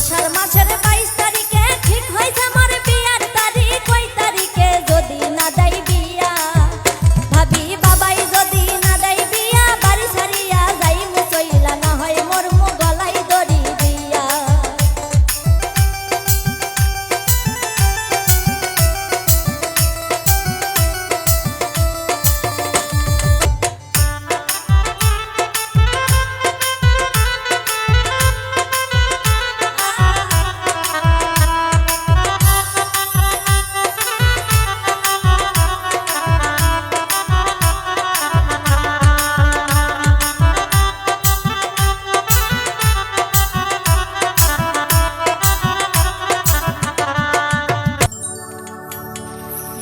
আষাঢ় মাসের 22 তারিখে ঠিক হইছে মোর বিয়ার তারিখ। ওই তারিখে যদি না দেয় বিয়া, ভাবি বাবাই যদি না দেয় বিয়া, বাড়ি ছাড়িয়া যাই মুচইলা, না হয় মোর গলায় দড়ি দিয়া।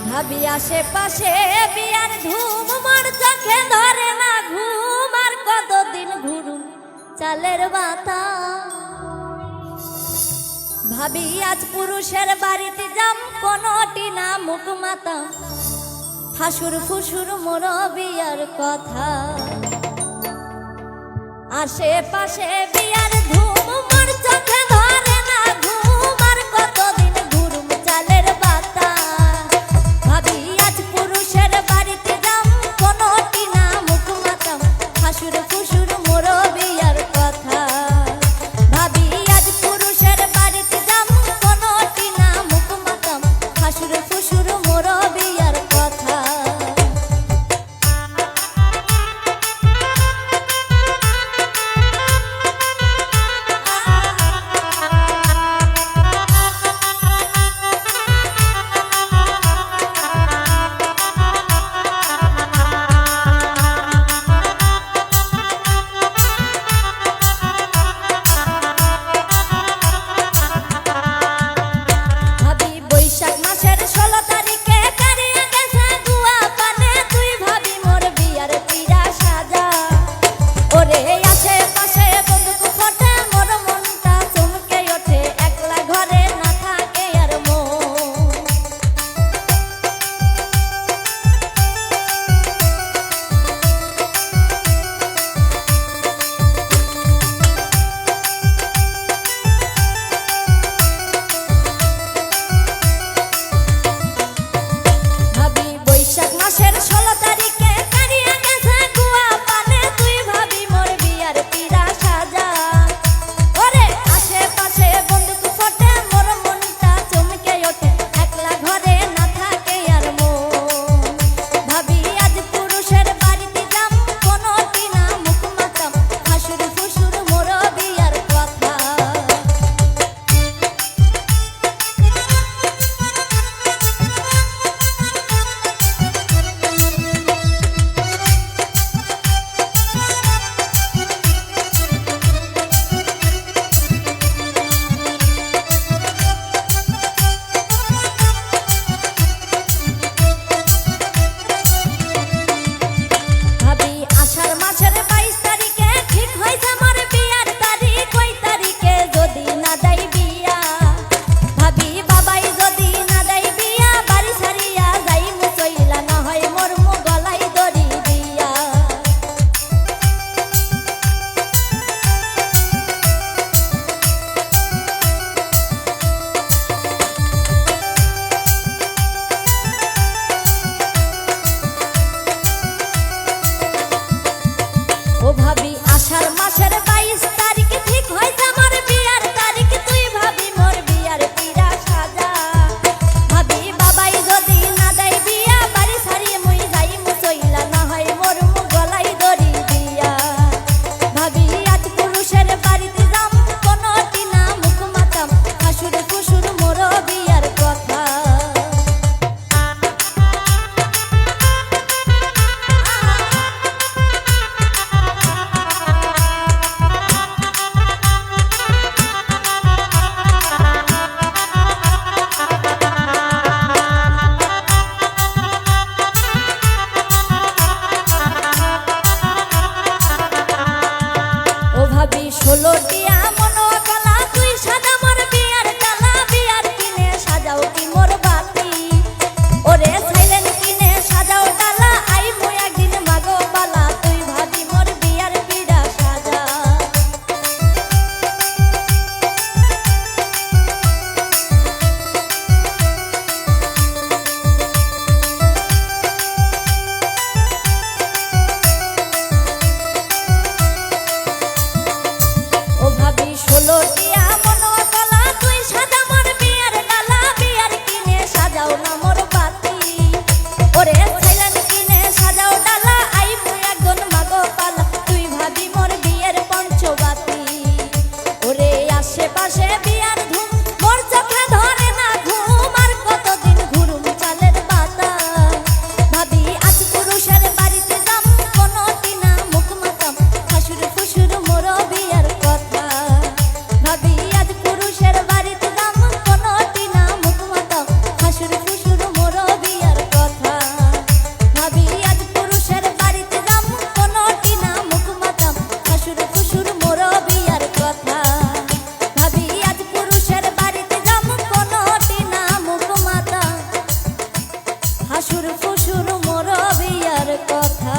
ভাবি আশেপাশে বিয়ার ধুম, মোর চোখে ধরে না ঘুম। আর কতদিন ঘুরুম চালের বাতা, ভাবি আজ পুরুষের বাড়িতে যাম, কোনটি না মুখ মাতা, হাসুর ফুসুর মোর বিয়ার কথা। আশেপাশে বিয়ার ধুম, মোর চোখে ধরে না ঘুম। আর কতদিন ঘুরুম চালের বাতা, ভাবি আজ পুরুষের বাড়িতে যাম, কোনটি না মুখ মাতাম, হাসুর ফুসুর মোর বিয়ার কথা। ভাবি আজ পুরুষের বাড়িতে যাম, কোনটি না মুখ মাতাম, হাসুর ফুসুর মোর বিয়ার কথা। আশেপাশে বিয়ার ধুম মোর চোখে ধরে না ঘুম আর কতদিন ঘুরুম চালের পাতা ভাবি আজ পুরুষের বাড়িতে যাম কোনটি না মুখ মাতাম হাসুর ফুসুর মোর বিয়ার কথা ভাবি আজ পুরুষের বাড়িতে যাম কোনটি না মুখ মাতাম হাসুর ফুসুর মোর বিয়ার কথা ভাবি আজ পুরুষের বাড়িতে যাম কোনটি না মুখ মাতাম হাসুর ফুসুর মোর বিয়ার কথা ভাবি আজ পুরুষের বাড়িতে যাম কোনটি না মুখ মাতাম হাসুর ফুসুর মোর বিয়ার কথা।